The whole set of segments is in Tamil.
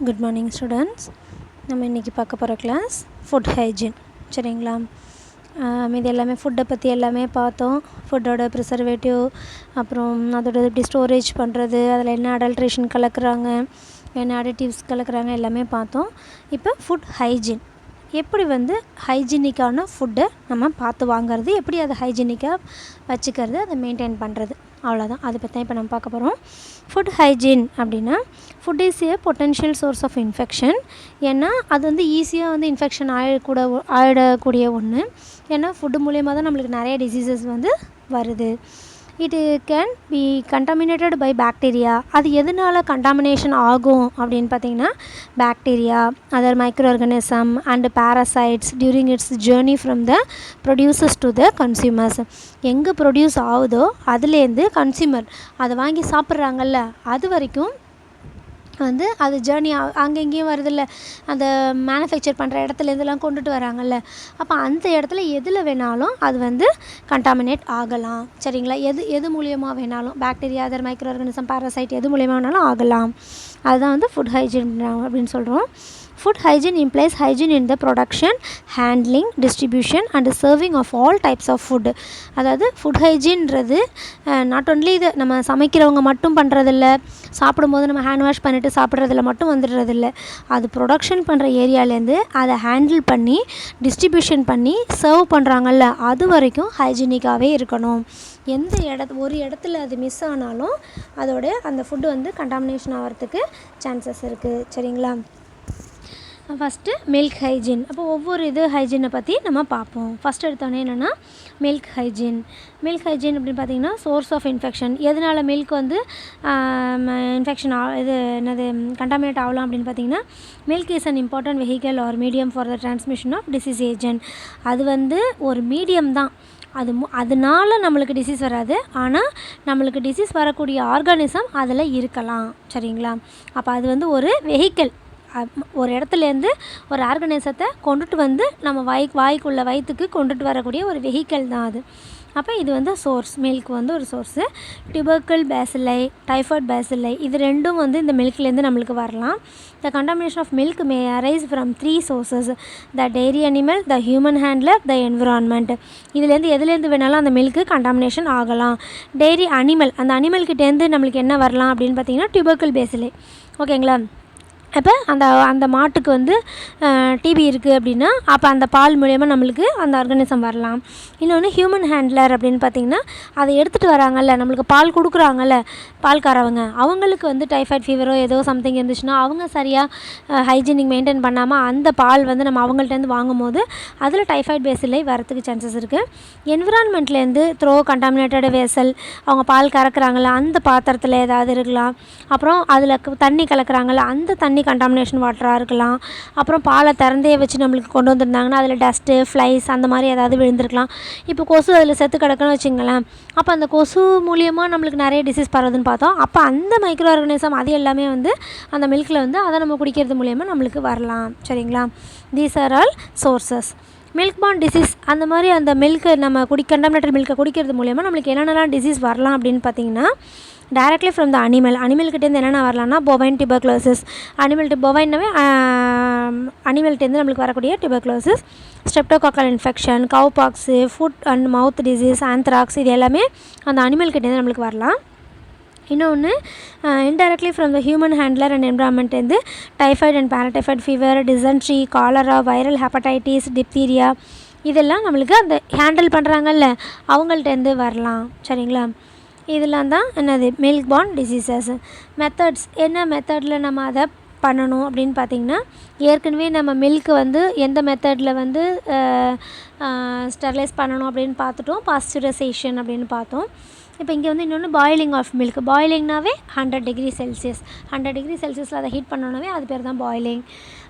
Good morning students. நம்ம இன்றைக்கி பார்க்க போகிற கிளாஸ் ஃபுட் ஹைஜீன். சரிங்களா? இது எல்லாமே ஃபுட்டை பற்றி எல்லாமே பார்த்தோம். ஃபுட்டோட ப்ரிசர்வேட்டிவ், அப்புறம் அதோட எப்படி ஸ்டோரேஜ் பண்ணுறது, அதில் என்ன அடல்ட்ரேஷன் கலக்குறாங்க, என்ன அடிட்டிவ்ஸ் கலக்குறாங்க எல்லாமே பார்த்தோம். இப்போ ஃபுட் ஹைஜீன், எப்படி ஹைஜீனிக்கான ஃபுட்டை நம்ம பார்த்து வாங்கிறது, எப்படி அதை ஹைஜீனிக்காக வச்சுக்கிறது, அதை மெயின்டைன் பண்ணுறது, அவ்வளோதான். அதை பற்றி தான் இப்போ நம்ம பார்க்க போகிறோம். ஃபுட் ஹைஜீன் அப்படின்னா, food is a potential source of infection. ஏன்னா அது ஈஸியாக இன்ஃபெக்ஷன் ஆகிடக்கூடிய ஒன்று. ஏன்னா ஃபுட்டு மூலியமாக தான் நம்மளுக்கு நிறைய டிசீசஸ் வருது. It can be contaminated by bacteria. அது எதனால் கண்டாமினேஷன் ஆகும் அப்படின்னு பார்த்திங்கன்னா, bacteria, other microorganism and parasites during its journey from the producers to the consumers. எங்கே ப்ரொடியூஸ் ஆகுதோ அதுலேருந்து கன்சியூமர் அதை வாங்கி சாப்பிட்றாங்கல்ல, அது வரைக்கும் அது ஜேர்னி அங்கே இங்கேயும் வருதில்ல, அந்த மேனுஃபேக்சர் பண்ணுற இடத்துலேருந்துலாம் கொண்டுட்டு வராங்கல்ல, அப்போ அந்த இடத்துல எதில் வேணாலும் அது கண்டாமினேட் ஆகலாம். சரிங்களா? எது மூலியமாக வேணாலும், bacteria, other micro organism, parasite எது மூலியமாக வேணாலும் ஆகலாம். அதுதான் ஃபுட் ஹைஜீன் அப்படின்னு சொல்கிறோம். Food hygiene implies hygiene in the production, handling, distribution and serving of all types of food. அதாவது ஃபுட் ஹைஜீன்றது நாட் ஒன்லி இது நம்ம சமைக்கிறவங்க மட்டும் பண்ணுறதில்ல, சாப்பிடும்போது நம்ம ஹேண்ட் வாஷ் பண்ணிவிட்டு சாப்பிட்றதில் மட்டும் வந்துடுறதில்ல. அது ப்ரொடக்ஷன் பண்ணுற ஏரியாலேருந்து அதை ஹேண்டில் பண்ணி டிஸ்ட்ரிபியூஷன் பண்ணி சர்வ் பண்ணுறாங்கல்ல, அது வரைக்கும் ஹைஜீனிக்காகவே இருக்கணும். ஒரு இடத்துல அது மிஸ் ஆனாலும் அதோட அந்த ஃபுட்டு கண்டாமினேஷன் ஆகிறதுக்கு சான்சஸ் இருக்குது. சரிங்களா? First milk hygiene. அப்போ ஒவ்வொரு ஹைஜீனை பற்றி நம்ம பார்ப்போம். ஃபஸ்ட் எடுத்தோடனே என்னென்னா மில்க் ஹைஜீன். மில்க் ஹைஜீன் அப்படின்னு பார்த்திங்கன்னா, சோர்ஸ் ஆஃப் இன்ஃபெக்ஷன். எதனால் மில்க் இன்ஃபெக்ஷன் கண்டாமினேட் ஆகலாம் அப்படின்னு பார்த்திங்கன்னா, milk is an important vehicle or medium for the transmission of disease agent. அது ஒரு மீடியம் தான். அதனால நம்மளுக்கு டிசீஸ் வராது, ஆனால் நம்மளுக்கு டிசீஸ் வரக்கூடிய ஆர்கானிசம் அதில் இருக்கலாம். சரிங்களா? அப்போ அது ஒரு வெஹிக்கல். ஒரு இடத்துலேருந்து ஒரு ஆர்கனைசத்தை கொண்டுட்டு நம்ம வயிற்றுக்கு கொண்டுட்டு வரக்கூடிய ஒரு வெஹிக்கல் தான் அது. அப்போ இது சோர்ஸ். மில்க் ஒரு source. Tubercle bacilli, typhoid bacilli, இது ரெண்டும் இந்த மில்க்லேருந்து நம்மளுக்கு வரலாம். The contamination of milk may arise from 3 sources: the dairy animal, the human handler, the environment. எதுலேருந்து வேணாலும் அந்த மில்க்கு கண்டாமினேஷன் ஆகலாம். டெய்ரி அனிமல், அந்த அனிமல்கிட்டேருந்து நம்மளுக்கு என்ன வரலாம் அப்படின்னு பார்த்திங்கன்னா, டியூபர்கிள் பேசிலை. ஓகேங்களா? அப்போ அந்த மாட்டுக்கு டிபி இருக்குது அப்படின்னா, அப்போ அந்த பால் மூலயமா நம்மளுக்கு அந்த ஆர்கானிசம் வரலாம். இன்னொன்று ஹியூமன் ஹேண்ட்லர் அப்படின்னு பார்த்திங்கன்னா, அதை எடுத்துகிட்டு வராங்கல்ல, நம்மளுக்கு பால் கொடுக்குறாங்கல்ல பால்காரவங்க, அவங்களுக்கு டைஃபாய்ட் ஃபீவரோ ஏதோ சம்திங் இருந்துச்சுன்னா, அவங்க சரியாக ஹைஜீனிக் மெயின்டைன் பண்ணாமல் அந்த பால் நம்ம அவங்கள்ட்டேருந்து வாங்கும்போது அதில் டைஃபாய்ட் பேசிலை வரத்துக்கு சான்சஸ் இருக்குது. என்விரான்மெண்ட்லேருந்து கண்டாமினேட்டட் வேசல், அவங்க பால் கறக்குறாங்கல்ல அந்த பாத்திரத்தில் ஏதாவது இருக்கலாம். அப்புறம் அதில் தண்ணி கலக்குறாங்கல்ல, அந்த தண்ணி கண்டாமினேஷன் வாட்டராக இருக்கலாம். அப்புறம் பாலை திறந்தே வச்சு நம்மளுக்கு கொண்டு வந்திருந்தாங்கன்னா அதில் டஸ்ட்டு, ஃப்ளைஸ் அந்த மாதிரி ஏதாவது விழுந்திருக்கலாம். இப்போ கொசு அதில் செத்து கிடக்குன்னு வச்சுங்களேன், அப்போ அந்த கொசு மூலியமாக நம்மளுக்கு நிறைய டிசீஸ் பரவுதுன்னு பார்த்தோம். அப்போ அந்த மைக்ரோ ஆர்கானிசம் அது எல்லாமே அந்த மில்கில் அதை நம்ம குடிக்கிறது மூலியமாக நம்மளுக்கு வரலாம். சரிங்களா? These are all sources. Milk born disease, அந்த மாதிரி அந்த மில்க்கு நம்ம கண்டாமினேட்டட் மில்கை குடிக்கிறது மூலியமாக நம்மளுக்கு என்னென்னலாம் டிசீஸ் வரலாம் அப்படின்னு பார்த்திங்கன்னா, டைரக்ட்லி ஃப்ரம் த அனிமல்கிட்டேருந்து என்னென்ன வரலாம்னா, பொவைன் டியூபர்குலோசிஸ். பொவைன்னாவே அனிமல்கிட்டேருந்து நம்மளுக்கு வரக்கூடிய tuberculosis, streptococcal infection, cowpox, foot and mouth disease, anthrax, இது எல்லாமே அந்த அனிமல்கிட்டேருந்து நம்மளுக்கு வரலாம். இன்னொன்று indirectly from the human handler and என்விரான்மெண்ட்லேருந்து typhoid and paratyphoid fever, dysentery, cholera, viral hepatitis, diphtheria, இதெல்லாம் நம்மளுக்கு அந்த ஹேண்டில் பண்ணுறாங்கல்ல அவங்கள்ட்டேருந்து வரலாம். சரிங்களா? இதெல்லாம் தான் மில்க் பார்ன் டிசீசஸ். மெத்தட்ஸ், என்ன மெத்தடில் நம்ம அதை பண்ணணும் அப்படின்னு பார்த்திங்கன்னா, ஏற்கனவே நம்ம மில்க்கு எந்த மெத்தடில் ஸ்டெர்லைஸ் பண்ணணும் அப்படின்னு பார்த்துட்டோம். பாஸ்டரைசேஷன் அப்படின்னு பார்த்தோம். இப்போ இங்கே இன்னொன்று பாயிலிங் ஆஃப் மில்க். பாயிலிங்னாவே 100 டிகிரி செல்சியஸ். 100 டிகிரி செல்சியஸில் அதை ஹீட் பண்ணோன்னாவே அது பேர் தான் boiling.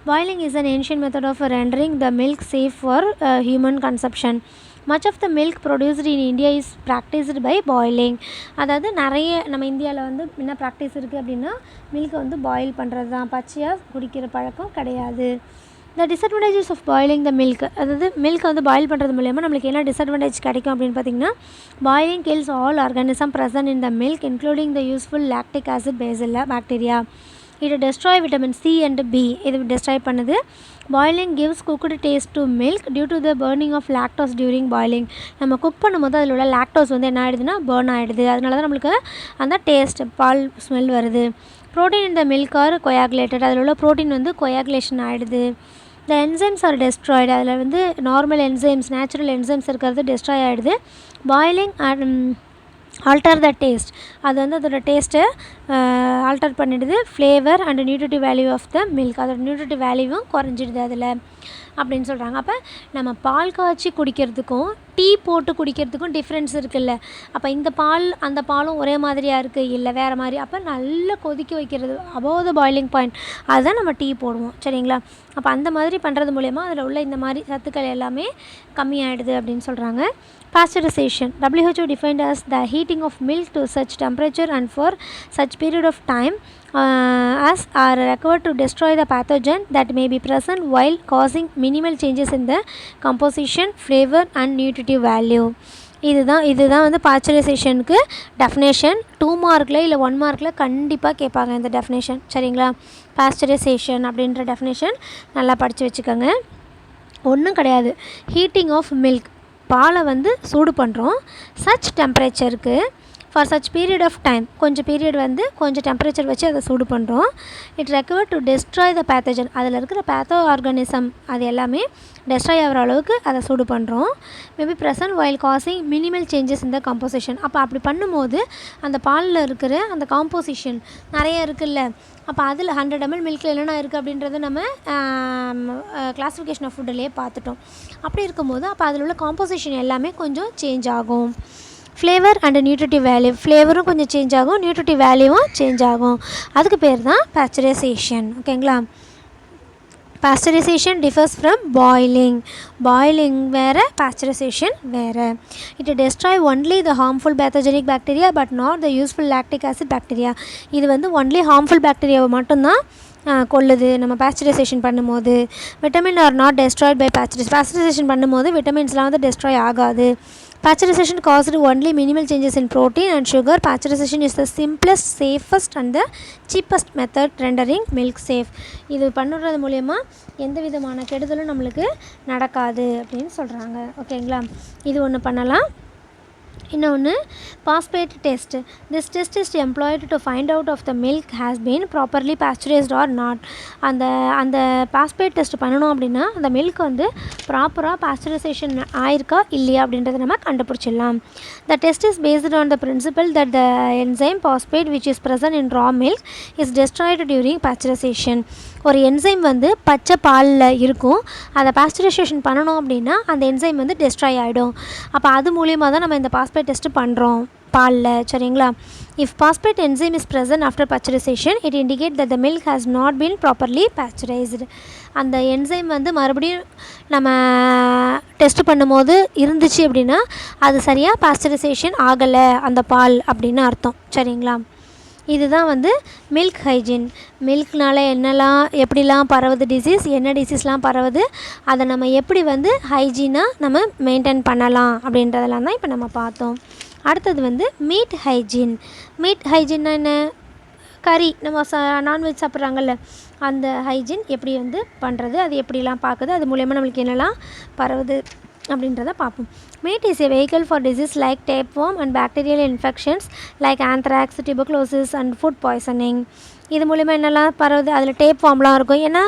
Boiling is an ancient method of rendering the milk safe for human consumption. Much of the milk produced in India is practised by boiling. அதாவது நிறைய நம்ம இந்தியாவில் என்ன ப்ராக்டிஸ் இருக்குது அப்படின்னா, மில்கை பாயில் பண்ணுறது தான், பச்சையாக குடிக்கிற பழக்கம் கிடையாது. The disadvantages of boiling the milk, அதாவது மில்க் பாயில் பண்ணுறது மூலயமா நம்மளுக்கு என்ன டிஸ்அட்வான்டேஜ் கிடைக்கும் அப்படின்னு பார்த்திங்கன்னா, boiling kills all organism present in the milk including the useful lactic acid bacilli bacteria. இது destroy vitamin C and B, இது டெஸ்ட்ராய் பண்ணுது. Boiling gives cooked taste to milk due to the burning of lactose during boiling. நம்ம குக் பண்ணும்போது அதில் உள்ள லாக்டோஸ் வந்து என்ன ஆகிடுதுன்னா பர்ன் ஆகிடுது. அதனால தான் நம்மளுக்கு அந்த டேஸ்ட் பால் ஸ்மெல் வருது. ப்ரோட்டீன் இந்த மில்க் ஆர் கொயாகுலேட்டட், அதில் உள்ள ப்ரோட்டீன் வந்து கொயாகுலேஷன் ஆகிடுது. த என்சைம்ஸ் ஆர் டெஸ்ட்ராய்டு, அதில் வந்து நார்மல் என்சைம்ஸ் நேச்சுரல் என்சைம்ஸ் இருக்கிறது டெஸ்ட்ராய் ஆகிடுது. பாயிலிங் ஆல்டர் த டேஸ்ட், அது வந்து அதோட டேஸ்ட்டை ஆல்டர் பண்ணிடுது. Flavour and nutritive value of the milk, அதோட நியூட்ரிட்டிவ் வேல்யூவும் குறைஞ்சிடுது அதில் அப்படின்னு சொல்கிறாங்க. அப்போ நம்ம பால் காய்ச்சி குடிக்கிறதுக்கும் டீ போட்டு குடிக்கிறதுக்கும் டிஃப்ரென்ஸ் இருக்குல்ல. அப்போ இந்த பால் அந்த பாலும் ஒரே மாதிரியாக இருக்குது இல்லை வேறு மாதிரி. அப்போ நல்லா கொதிக்க வைக்கிறது அபோவ் த பாயிலிங் பாயிண்ட், அதுதான் நம்ம டீ போடுவோம் சரிங்களா. அப்போ அந்த மாதிரி பண்ணுறது மூலயமா அதில் உள்ள இந்த மாதிரி சத்துக்கள் எல்லாமே கம்மியாயிடுது அப்படின்னு சொல்கிறாங்க. Pasteurization, WHO defined as the heating of milk to such temperature and for such period of time as are required to destroy the pathogen that may be present while causing minimal changes in the composition, flavor and nutritive value. இதுதான் வந்து பாஸ்டரைசேஷனுக்கு டெஃபினேஷன். 2 மார்க்கில் இல்லை 1 மார்க்கில் கண்டிப்பாக கேட்பாங்க இந்த டெஃபினேஷன் சரிங்களா. பாஸ்டரைசேஷன் அப்படின்ற டெஃபினேஷன் நல்லா படித்து வச்சுக்கோங்க. ஒன்றும் கிடையாது, ஹீட்டிங் ஆஃப் மில்க், பாலை வந்து சூடு பண்ணுறோம் சச் டெம்பரேச்சருக்கு for such period of time, கொஞ்சம் பீரியட் வந்து கொஞ்சம் டெம்பரேச்சர் வச்சு அதை சூடு பண்ணுறோம். It required to destroy the pathogen, அதில் இருக்கிற பேத்தோ ஆர்கானிசம் அது எல்லாமே டெஸ்ட்ராய் ஆகிற அளவுக்கு அதை சூடு பண்ணுறோம். Maybe present while causing minimal changes இந்த கம்போசிஷன். அப்போ அப்படி பண்ணும்போது அந்த பாலில் இருக்கிற அந்த காம்போசிஷன் நிறைய இருக்குல்ல. அப்போ அதில் 100 ml மில்கில் என்னென்ன இருக்குது அப்படின்றது நம்ம கிளாஸிஃபிகேஷன் ஆஃப் ஃபுட்டிலேயே பார்த்துட்டோம். அப்படி இருக்கும்போது அப்போ அதில் உள்ள காம்போசிஷன் எல்லாமே கொஞ்சம் சேஞ்ச் ஆகும். ஃப்ளேவர் அண்ட் நியூட்ரிட்டிவ் வேல்யூ, ஃப்ளேவரும் கொஞ்சம் சேஞ்ச் ஆகும், நியூட்ரிட்டிவ் வேல்யூவும் சேஞ்ச் ஆகும். அதுக்கு பேர் தான் பாஸ்டரைசேஷன் ஓகேங்களா. பாஸ்டரைசேஷன் டிஃபர்ஸ் ஃப்ரம் பாயிலிங் வேறு, பாஸ்டரைசேஷன் வேறு. It destroy only the harmful pathogenic bacteria but not the useful lactic acid bacteria. இது வந்து ஒன்லி ஹார்ம்ஃபுல் பாக்டீரியாவை மட்டும்தான் கொல்லுது நம்ம பாஸ்டரைசேஷன் பண்ணும்போது. Vitamin are not destroyed by pasteurisation பண்ணும்போது விட்டமின்ஸ்லாம் வந்து டெஸ்ட்ராய் ஆகாது. Pasteurization caused only minimal changes in protein and sugar. Pasteurization is the simplest, safest and the cheapest method rendering milk safe. இது பண்ணுறது மூலயமா எந்த விதமான கெடுதலும் நம்மளுக்கு நடக்காது அப்படின்னு சொல்கிறாங்க ஓகேங்களா. இது ஒன்று பண்ணலாம். இன்னொன்று phosphate test. This test is employed to find out of the milk has been properly pasteurised or not. அந்த பாஸ்பேட் டெஸ்ட் பண்ணணும் அப்படின்னா அந்த மில்க் வந்து ப்ராப்பராக பாஸ்டரைசேஷன் ஆயிருக்கா இல்லையா அப்படின்றத நம்ம கண்டுபிடிச்சிடலாம். The test is based on the principle that the enzyme phosphate which is present in raw milk is destroyed during pasteurisation. ஒரு என்சைம் வந்து பச்சை பாலில் இருக்கும், அதை பாஸ்டரைசேஷன் பண்ணணும் அப்படின்னா அந்த என்சைம் வந்து டெஸ்ட்ராய் ஆகிடும். அப்போ அது மூலியமாக தான் நம்ம இந்த பாஸ்பேட் டெஸ்ட்டு பண்ணுறோம் பாலில் சரிங்களா. If phosphate enzyme is present after pasteurisation it indicate that the milk has not been properly pasteurised. அந்த என்சைம் வந்து மறுபடியும் நம்ம டெஸ்ட் பண்ணும்போது இருந்துச்சு அப்படின்னா அது சரியாக பாஸ்டரைசேஷன் ஆகலை அந்த பால் அப்படின்னு அர்த்தம் சரிங்களா. இதுதான் வந்து மில்க் ஹைஜீன். மில்க்னால எப்படிலாம் பரவுது டிசீஸ், என்ன டிசீஸ்லாம் பரவுது, அதை நம்ம எப்படி வந்து ஹைஜீனாக நம்ம மெயின்டைன் பண்ணலாம் அப்படின்றதெல்லாம் தான் இப்போ நம்ம பார்த்தோம். அடுத்தது வந்து மீட் ஹைஜீன். மீட் ஹைஜீன்னா என்ன? கறி நம்ம நான்வெஜ் சாப்பிட்றாங்கல்ல அந்த ஹைஜீன் எப்படி வந்து பண்ணுறது, அது எப்படிலாம் பார்க்குது, அது மூலயமா நம்மளுக்கு என்னெல்லாம் பரவுது அப்படின்றத பார்ப்போம். Meet is a vehicle for disease like tapeworm and bacterial infections like anthrax, tuberculosis and food poisoning. இது மூலமா என்னெல்லாம் பரவுது, அதில் டேப் ஃபார்ம்லாம் இருக்கும். ஏன்னா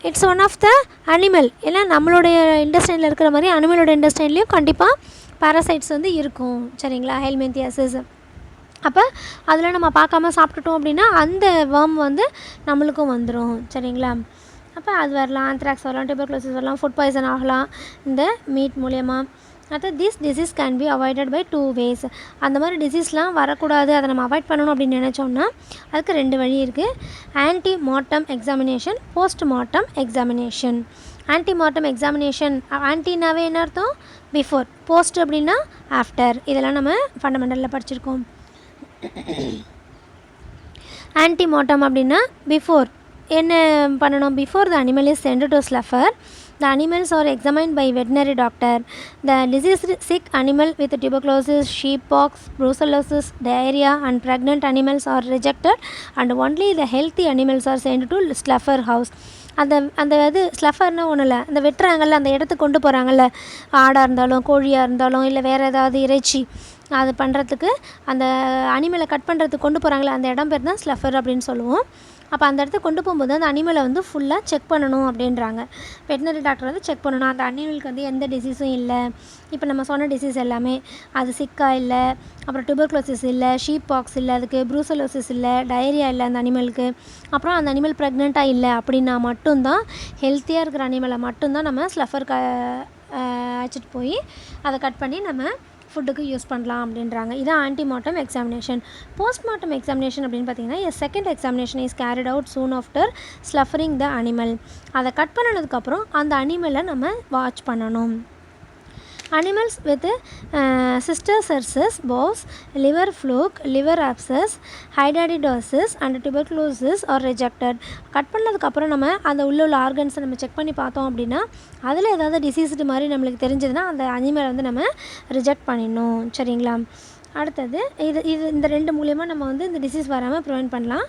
it's one of the animal. ஏன்னா நம்மளுடைய இண்டஸ்ட்ரியில் இருக்கிற மாதிரி அனிமலோட இண்டஸ்ட்ரியிலையும் கண்டிப்பாக பாராசைட்ஸ் வந்து இருக்கும் சரிங்களா, ஹெல்மெந்தியாசிஸ். அப்போ அதில் நம்ம பார்க்காம சாப்பிட்டுட்டோம் அப்படின்னா அந்த வேர்ம் வந்து நம்மளுக்கும் வந்துடும் சரிங்களா. அப்போ அது வரலாம், ஆந்த்ராக்ஸ் வரலாம், டியூபர்குலோசிஸ் வரலாம், ஃபுட் பாய்சன் ஆகலாம் இந்த மீட் மூலயமா. அடுத்து this disease can be avoided by 2 ways. அந்த மாதிரி டிசீஸ்லாம் வரக்கூடாது, அதை நம்ம அவாய்ட் பண்ணணும் அப்படின்னு நினச்சோம்னா அதுக்கு 2 வழி இருக்குது. Ante mortem examination, post mortem examination. Ante mortem examination, ஆன்டினாவே என்ன அர்த்தம்? பிஃபோர், போஸ்ட் அப்படின்னா ஆஃப்டர். இதெல்லாம் நம்ம ஃபண்டமெண்டலில் படிச்சிருக்கோம். ஆன்டி மார்ட்டம் அப்படின்னா பிஃபோர் என்ன பண்ணணும்? Before the animal is sent to slaughter The animals are examined by veterinary doctor. The diseased sick animal with tuberculosis, sheeppox, brucellosis, diarrhea and pregnant animals are rejected and only the healthy animals are sent to slaughter house. அந்த இது ஸ்லஃபர்னால் ஒன்றும் இல்லை, அந்த வெட்டுறாங்கல்ல அந்த இடத்துக்கு கொண்டு போகிறாங்கல்ல, ஆடாக இருந்தாலும் கோழியாக இருந்தாலும் இல்லை வேறு ஏதாவது இறைச்சி அது பண்ணுறதுக்கு அந்த அனிமலை கட் பண்ணுறதுக்கு கொண்டு போகிறாங்களே அந்த இடம் பேர் தான் ஸ்லஃபர் அப்படின்னு சொல்லுவோம். அப்போ அந்த இடத்துக்கு கொண்டு போகும்போது அந்த அனிமலை வந்து ஃபுல்லாக செக் பண்ணணும் அப்படின்றாங்க. வெட்டினரி டாக்டர் வந்து செக் பண்ணணும் அந்த அனிமலுக்கு வந்து எந்த டிசீஸும் இல்லை, இப்போ நம்ம சொன்ன டிசீஸ் எல்லாமே அது சிக்கா இல்லை, அப்புறம் டியூபர்குலோசிஸ் இல்லை, ஷீப் பாக்ஸ் இல்லை, அதுக்கு ப்ரூசலோசிஸ் இல்லை, டயரியா இல்லை அந்த அனிமலுக்கு, அப்புறம் அந்த அனிமல் ப்ரெக்னெண்ட்டாக இல்லை அப்படின்னா மட்டும்தான், ஹெல்த்தியாக இருக்கிற அனிமலை மட்டும்தான் நம்ம ஸ்லஃபர் அழைச்சிட்டு போய் அதை கட் பண்ணி நம்ம ஃபுட்டுக்கு யூஸ் பண்ணலாம் அப்படின்றாங்க. இதான் ஆன்டிமார்ட்டம் எக்ஸாமினேஷன். போஸ்ட்மார்ட்டம் எக்ஸாமினேஷன் அப்படின்னு பார்த்தீங்கன்னா a second examination is carried out soon after slaughtering the animal. அதை கட் பண்ணினதுக்கப்புறம் அந்த அனிமலை நம்ம வாட்ச் பண்ணணும். Animals with cysticercis, BOFS, liver fluke, liver abscess, hydatidiosis and tuberculosis are rejected. Cut பண்ணதுக்கப்புறம் நம்ம அந்த உள்ள ஆர்கன்ஸை நம்ம செக் பண்ணி பார்த்தோம் அப்படின்னா அதில் ஏதாவது டிசீஸ்டு மாதிரி நம்மளுக்கு தெரிஞ்சதுன்னா அந்த அனிமலை வந்து நம்ம ரிஜெக்ட் பண்ணிடணும். சரிங்களா? அடுத்தது இந்த ரெண்டு மூலிமா நம்ம வந்து இந்த டிசீஸ் வராமல் ப்ரிவெண்ட் பண்ணலாம்.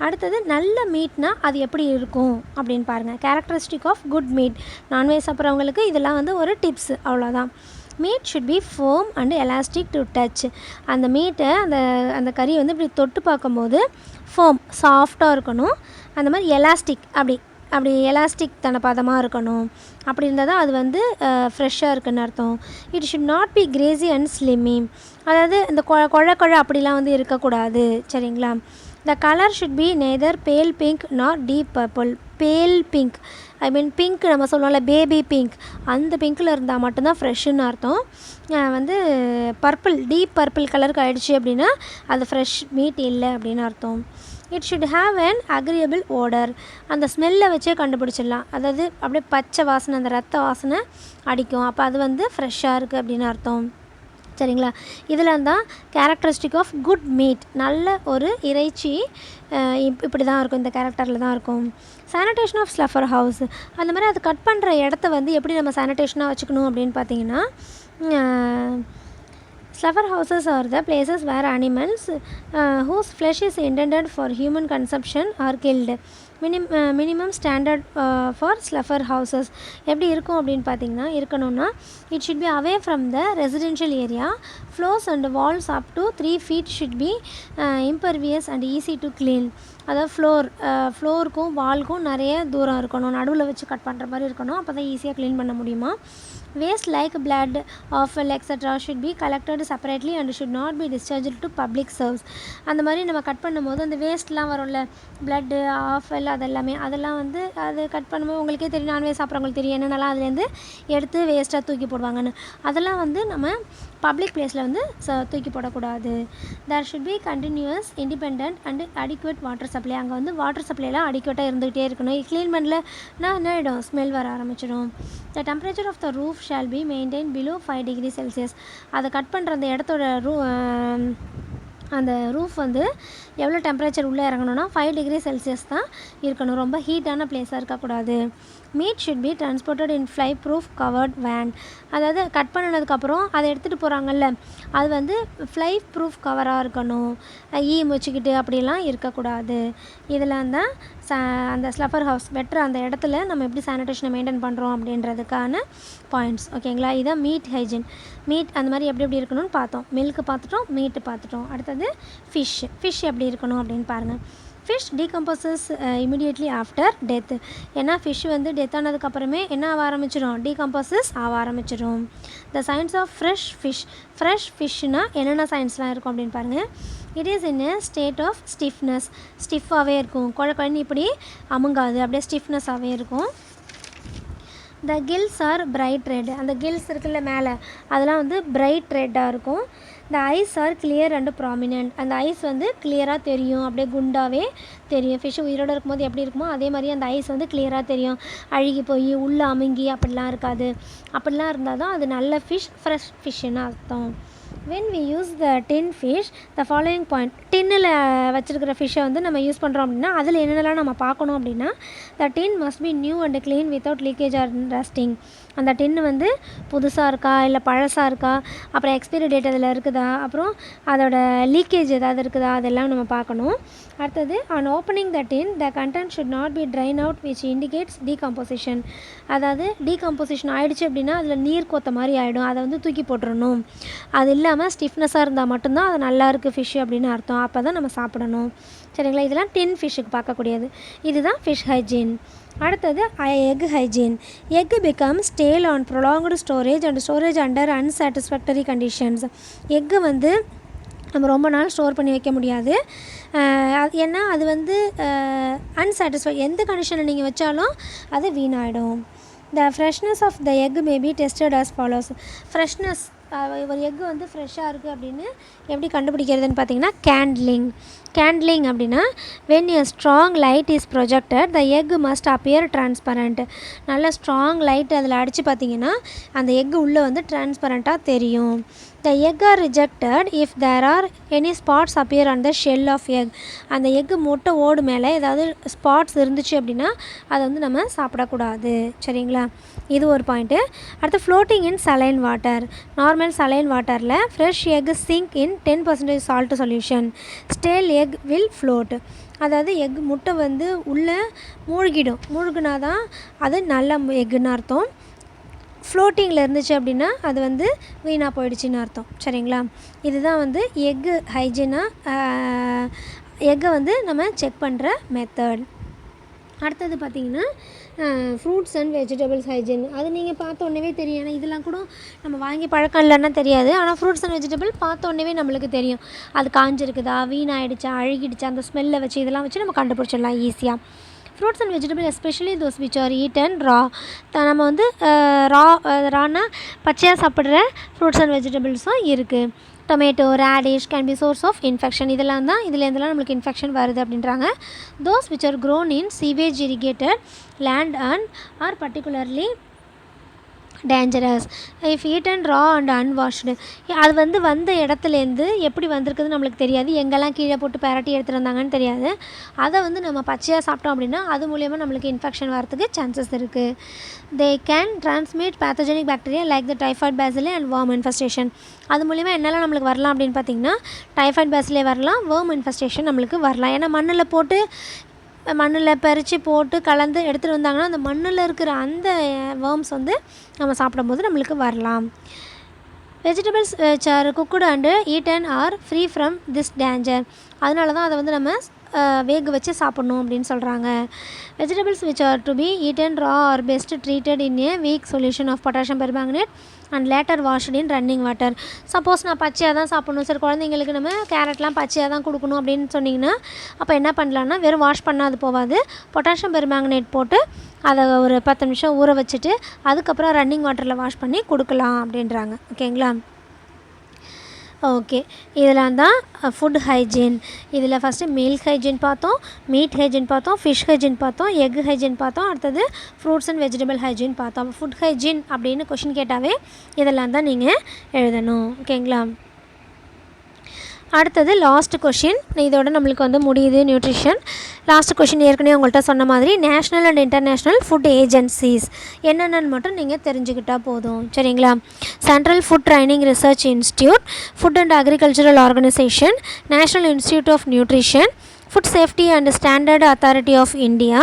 அடுத்தது நல்ல மீட்னா அது எப்படி இருக்கும் அப்படின்னு பாருங்கள். Characteristic of good meat. Non veg சாப்பிட்றவங்களுக்கு இதெல்லாம் வந்து ஒரு டிப்ஸ், அவ்வளோதான். Meat should be firm and elastic to touch. அந்த மீட்டை அந்த கறி வந்து இப்படி தொட்டு பார்க்கும்போது ஃபோம் சாஃப்டாக இருக்கணும், அந்த மாதிரி எலாஸ்டிக் அப்படி எலாஸ்டிக் பதமாக இருக்கணும். அப்படி இருந்தால் தான் அது வந்து ஃப்ரெஷ்ஷாக இருக்குன்னு அர்த்தம். It should not be greasy and slimy. அதாவது இந்த குழ அப்படிலாம் வந்து இருக்கக்கூடாது. சரிங்களா? The colour should be neither pale pink not deep purple. Pale pink, I mean pink நம்ம சொல்லுவோம்ல பேபி பிங்க், அந்த பிங்க்கில் இருந்தால் மட்டும்தான் ஃப்ரெஷ்ஷுன்னு அர்த்தம். வந்து பர்பிள் டீப் பர்பிள் கலருக்கு ஆகிடுச்சு அப்படின்னா அது ஃப்ரெஷ் மீட் இல்லை அப்படின்னு அர்த்தம். It should have an agreeable odour. அந்த ஸ்மெல்லை வச்சே கண்டுபிடிச்சிடலாம். அதாவது அப்படியே பச்சை வாசனை, அந்த ரத்த வாசனை அடிக்கும், அப்போ அது வந்து ஃப்ரெஷ்ஷாக இருக்குது அப்படின்னு அர்த்தம். சரிங்களா? இதில் தான் கேரக்டரிஸ்டிக் ஆஃப் குட் மீட். நல்ல ஒரு இறைச்சி இப்படி தான் இருக்கும், இந்த கேரக்டரில் தான் இருக்கும். Sanitation of slaughter house. அந்த மாதிரி அது கட் பண்ணுற இடத்த வந்து எப்படி நம்ம சானிடேஷனாக வச்சுக்கணும் அப்படின்னு பார்த்தீங்கன்னா, slaughter houses are the places where animals whose flesh is intended for human consumption are killed. Minimum standard for slaughter houses எப்படி இருக்கும் அப்படின்னு பார்த்தீங்கன்னா இருக்கணும்னா, it should be away from the residential area. Floors and walls up to 3 feet should be impervious and easy to clean. அதாவது ஃப்ளோருக்கும் வால்க்கும் நிறைய தூரம் இருக்கணும், நடுவில் வச்சு கட் பண்ணுற மாதிரி இருக்கணும், அப்போ தான் ஈஸியாக க்ளீன் பண்ண முடியுமா. Waste like blood, ஆஃபல் extra should be collected separately and should not B discharge to public serves. அந்த மாதிரி நம்ம கட் பண்ணும்போது அந்த வேஸ்ட்லாம் வரும்ல, பிளட்டு, ஆஃபல், அதெல்லாம் வந்து அது கட் பண்ணும்போது உங்களுக்கே தெரியும், நான்வெஜ் சாப்பிட்றவங்களுக்கு தெரியும் என்னென்னலாம் அதுலேருந்து எடுத்து வேஸ்ட்டாக தூக்கி போடுவாங்கன்னு. அதெல்லாம் வந்து நம்ம பப்ளிக் பிளேஸில் வந்து தூக்கி போடக்கூடாது. There should be continuous independent and adequate water supply. அங்கே வந்து வாட்டர் சப்ளைலாம் அடிக்குவேட்டாக இருந்துகிட்டே இருக்கணும். க்ளீன் பண்ணலன்னா என்ன ஆகிடும், ஸ்மெல் வர ஆரம்பிச்சிடும். The temperature of the roof shall be maintain below 5 degrees Celsius. அதை கட் பண்ணுற அந்த இடத்தோட அந்த ரூஃப் வந்து எவ்வளோ டெம்பரேச்சர் உள்ளே இறங்கணும்னா 5 degrees Celsius தான் இருக்கணும், ரொம்ப ஹீட்டான பிளேஸாக இருக்கக்கூடாது. Meat should be transported in fly proof covered van. அதாவது கட் பண்ணினதுக்கப்புறம் அதை எடுத்துகிட்டு போகிறாங்கல்ல, அது வந்து ஃப்ளை ப்ரூஃப் கவராக இருக்கணும், முச்சிக்கிட்டு அப்படிலாம் இருக்கக்கூடாது. இதெல்லாம் தான் அந்த ஸ்லஃபர் ஹவுஸ் வெட்டுற அந்த இடத்துல நம்ம எப்படி சானிடேஷனை மெயின்டைன் பண்ணுறோம் அப்படின்றதுக்கான பாயிண்ட்ஸ். ஓகேங்களா? இதுதான் மீட் ஹைஜீன். மீட் அந்த மாதிரி எப்படி இருக்கணும்னு பார்த்தோம். மில்க்கு பார்த்துட்டோம், மீட்டு பார்த்துட்டோம். அடுத்தது ஃபிஷ் எப்படி இருக்கணும் அப்படின்னு பாருங்கள். Fish decomposes immediately after death. ஏன்னா ஃபிஷ் வந்து டெத் ஆனதுக்கப்புறமே என்ன ஆக ஆரம்பிச்சிடும், டீகம்போசஸ் ஆக ஆரம்பிச்சிடும். த சயின்ஸ் ஆஃப் ஃப்ரெஷ் ஃபிஷ்னால் என்னென்ன சயின்ஸ்லாம் இருக்கும் அப்படின்னு பாருங்கள். It is in a state of ஸ்டிஃபாகவே இருக்கும், குழந்தை இப்படி அமுங்காது, அப்படியே ஸ்டிஃப்னஸாகவே இருக்கும். The gills are bright red. அந்த கில்ஸ் இருக்குல்ல மேலே, அதெல்லாம் வந்து பிரைட் ரெட்டாக இருக்கும். The eyes are clear and prominent. அந்த ஐஸ் வந்து கிளியராக தெரியும், அப்படியே குண்டாகவே தெரியும். ஃபிஷ் உயிரோடு இருக்கும்போது எப்படி இருக்குமோ அதே மாதிரி அந்த ஐஸ் வந்து கிளியராக தெரியும், அழுகி போய் உள்ளே அமுங்கி அப்படிலாம் இருக்காது. அப்படிலாம் இருந்தால் தான் அது நல்ல ஃப்ரெஷ் ஃபிஷ்ஷுன்னு அர்த்தம். when we use the tin fish, the following point, டின்னில் வச்சுருக்கிற ஃபிஷ்ஷை வந்து நம்ம யூஸ் பண்ணுறோம் அப்படின்னா அதில் என்னென்னலாம் நம்ம பார்க்கணும் அப்படின்னா, the tin must be new and clean without leakage or rusting. அந்த டின்னு வந்து புதுசாக இருக்கா இல்லை பழசாக இருக்கா, அப்புறம் எக்ஸ்பைரி டேட் அதில் இருக்குதா, அப்புறம் அதோட லீக்கேஜ் ஏதாவது இருக்குதா, அதெல்லாம் நம்ம பார்க்கணும். அடுத்தது, on opening the tin, the content should not be drained out which indicates decomposition. அதாவது டீகம்போசிஷன் ஆகிடுச்சு அப்படின்னா அதில் நீர் கோத்த மாதிரி ஆகிடும், அதை வந்து தூக்கி போட்டுறணும். அது இல்லாமல் ஸ்டிஃப்னஸாக இருந்தால் மட்டும்தான் அது நல்லா இருக்குது ஃபிஷ்ஷு அப்படின்னு அர்த்தம், அப்போ தான் நம்ம சாப்பிடணும். சரிங்களா, இதெல்லாம் டின் ஃபிஷ்ஷுக்கு பார்க்கக்கூடியது. இதுதான் ஃபிஷ் ஹைஜீன். அடுத்தது egg hygiene. Egg become stale on prolonged storage and storage under unsatisfactory conditions. Egg வந்து நம்ம ரொம்ப நாள் ஸ்டோர் பண்ணி வைக்க முடியாது, ஏன்னா அது வந்து அன்சாட்டிஸ்ஃபை, எந்த கண்டிஷனில் நீங்கள் வச்சாலும் அது வீணாயிடும். The freshness of the egg may be tested as follows. Freshness, ஒரு எக்கு வந்து ஃப்ரெஷ்ஷாக இருக்குது அப்படின்னு எப்படி கண்டுபிடிக்கிறதுன்னு பார்த்தீங்கன்னா, கேண்ட்லிங் அப்படின்னா when a strong light is projected the egg must appear transparent. நல்ல ஸ்ட்ராங் லைட் அதில் அடித்து பார்த்தீங்கன்னா அந்த எக்கு உள்ளே வந்து டிரான்ஸ்பரண்ட்டாக தெரியும். The egg are rejected if there are any spots appear on the shell of egg. அந்த எக்கு முட்டை ஓடு மேலே ஏதாவது ஸ்பாட்ஸ் இருந்துச்சு அப்படின்னா அதை வந்து நம்ம சாப்பிடக்கூடாது. சரிங்களா, இது ஒரு பாயிண்ட்டு. அடுத்து, floating in saline water. Normal saline வாட்டரில் fresh egg sink in 10% salt solution. Stale egg will float. அதாவது எக் முட்டை வந்து உள்ளே மூழ்கினா தான் அது நல்ல எக்குன்னு அர்த்தம். ஃப்ளோட்டிங்கில் இருந்துச்சு அப்படின்னா அது வந்து வீணாக போயிடுச்சின்னு அர்த்தம். சரிங்களா, இதுதான் வந்து எக்கு ஹைஜீனாக எக்கை வந்து நம்ம செக் பண்ணுற மெத்தட். அடுத்தது பார்த்திங்கன்னா ஃப்ரூட்ஸ் அண்ட் வெஜிடபிள்ஸ் ஹைஜீன். அது நீங்கள் பார்த்த உடனே தெரியும், ஏன்னா இதெல்லாம் கூட நம்ம வாங்கி பழக்கம் இல்லைன்னா தெரியாது, ஆனால் ஃப்ரூட்ஸ் அண்ட் வெஜிடபிள் பார்த்த உடனே நம்மளுக்கு தெரியும் அது காஞ்சிருக்குதா, வீணாயிடுச்சா, அழுகிடுச்சா, அந்த ஸ்மெல்லை வச்சு இதெல்லாம் வச்சு நம்ம கண்டுபிடிச்சிடலாம் ஈஸியாக. Fruits and vegetable especially those which are eaten raw. நம்ம வந்து ரானா பச்சையாக சாப்பிட்ற ஃப்ரூட்ஸ் அண்ட் வெஜிடபிள்ஸும் இருக்குது. Tomato, radish can be source of infection. இதெல்லாம் தான் இதுலேருந்துலாம் நம்மளுக்கு இன்ஃபெக்ஷன் வருது அப்படின்றாங்க. Those which are grown in sewage irrigated land and are particularly dangerous if eaten raw and unwashed. அது வந்து வந்த இடத்துலேருந்து எப்படி வந்திருக்குதுன்னு நம்மளுக்கு தெரியாது, எங்கெல்லாம் கீழே போட்டு பெரட்டி எடுத்துகிட்டு வந்தாங்கன்னு தெரியாது. அதை வந்து நம்ம பச்சையாக சாப்பிட்டோம் அப்படின்னா அது மூலயமா நம்மளுக்கு இன்ஃபெக்ஷன் வரதுக்கு சான்சஸ் இருக்குது. They can transmit pathogenic bacteria like the typhoid bacilli and worm infestation. அது மூலிமா என்னெல்லாம் நம்மளுக்கு வரலாம் அப்படின்னு பார்த்தீங்கன்னா, டைஃபாய்ட் பேசிலே வரலாம், வார்ம் இன்ஃபெஸ்டேஷன் நம்மளுக்கு வரலாம். ஏன்னா மண்ணில் பறித்து போட்டு கலந்து எடுத்துகிட்டு வந்தாங்கன்னா அந்த மண்ணில் இருக்கிற அந்த வேர்ம்ஸ் வந்து நம்ம சாப்பிடும்போது நம்மளுக்கு வரலாம். Vegetables which are cooked and eaten are free from this danger. அதனால தான் அதை வந்து நம்ம வேக வச்சு சாப்பிட்ணும் அப்படின்னு சொல்கிறாங்க. Vegetables which are to be eaten raw are best treated in a weak solution of potassium permanganate and later washed in running water. Suppose நான் பச்சையாக தான் சாப்பிட்ணும், சரி குழந்தைங்களுக்கு நம்ம கேரட்லாம் பச்சையாக தான் கொடுக்கணும் அப்படின்னு சொன்னிங்கன்னா அப்போ என்ன பண்ணலான்னா, வெறும் வாஷ் பண்ணால் அது போகாது, பொட்டாசியம் பெர்மாங்கனேட் போட்டு அதை ஒரு 10 நிமிஷம் ஊற வச்சுட்டு அதுக்கப்புறம் ரன்னிங் வாட்டரில் வாஷ் பண்ணி கொடுக்கலாம் அப்படின்றாங்க. ஓகேங்களா, ஓகே, இதெல்லாம் தான் ஃபுட் ஹைஜீன். இதில் ஃபஸ்ட்டு மில்க் ஹைஜீன் பார்த்தோம், மீட் ஹைஜீன் பார்த்தோம், ஃபிஷ் ஹைஜீன் பார்த்தோம், எக் ஹைஜீன் பார்த்தோம், அடுத்தது ஃப்ரூட்ஸ் அண்ட் வெஜிடபிள் ஹைஜீன் பார்த்தோம். ஃபுட் ஹைஜீன் அப்படின்னு கொஷின் கேட்டாவே இதெல்லாம் தான் நீங்கள் எழுதணும். ஓகேங்களா, அடுத்தது லாஸ்ட் கொஷின். இதோட நம்மளுக்கு வந்து முடியுது நியூட்ரிஷன். லாஸ்ட் கொஷின் ஏற்கனவே உங்கள்கிட்ட சொன்ன மாதிரி national and international food agencies என்னென்னு மட்டும் நீங்கள் தெரிஞ்சுக்கிட்டால் போதும். சரிங்களா, central food training research institute, food and agricultural organisation, national institute of nutrition, food safety and standard authority of India,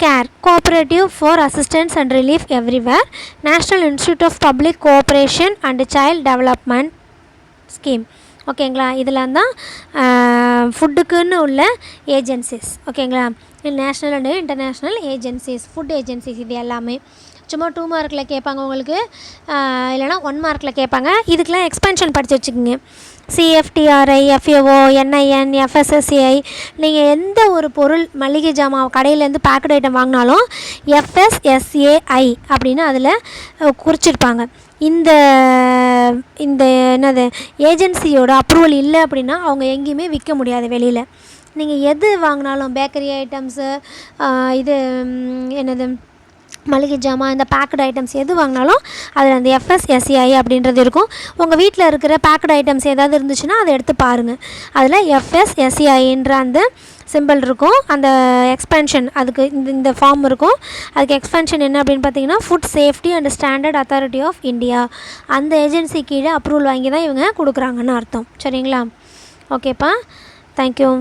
care cooperative for assistance and relief everywhere, national institute of public cooperation and child development scheme. ஓகேங்களா, இதெல்லாம் தான் ஃபுட்டுக்குன்னு உள்ள ஏஜென்சிஸ். ஓகேங்களா, national and international agencies, food agencies. இது எல்லாமே சும்மா 2 மார்க்கில் கேட்பாங்க உங்களுக்கு, இல்லைனா 1 மார்க்கில் கேட்பாங்க. இதுக்கெலாம் எக்ஸ்பென்ஷன் படித்து வச்சுக்கோங்க. CFTRI, FAO, NIN, FSSAI. நீங்கள் எந்த ஒரு பொருள் மளிகை ஜாமான் கடையிலேருந்து பேக்கட் ஐட்டம் வாங்கினாலும் FSSAI அப்படின்னு அதில் குறிச்சிருப்பாங்க. இந்த என்னது ஏஜென்சியோட அப்ரூவல் இல்லை அப்படின்னா அவங்க எங்கேயுமே விற்க முடியாது வெளியில். நீங்கள் எது வாங்கினாலும் பேக்கரி ஐட்டம்ஸு, இது என்னது மளிகை ஜாமான் இந்த பேக்கடு ஐட்டம்ஸ் எது வாங்கினாலும் அதில் அந்த FSSAI அப்படின்றது இருக்கும். உங்கள் வீட்டில் இருக்கிற பேக்கடு ஐட்டம்ஸ் ஏதாவது இருந்துச்சுன்னா அதை எடுத்து பாருங்கள். அதில் FSSAIன்ற அந்த சிம்பிள் இருக்கும். அந்த எக்ஸ்பென்ஷன் அதுக்கு இந்த ஃபார்ம் இருக்கும். அதுக்கு எக்ஸ்பென்ஷன் என்ன அப்படின்னு பார்த்தீங்கன்னா, food safety and standard authority of India. அந்த ஏஜென்சி கீழே அப்ரூவல் வாங்கி தான் இவங்க கொடுக்குறாங்கன்னு அர்த்தம். சரிங்களா? ஓகேப்பா, தேங்க்யூ.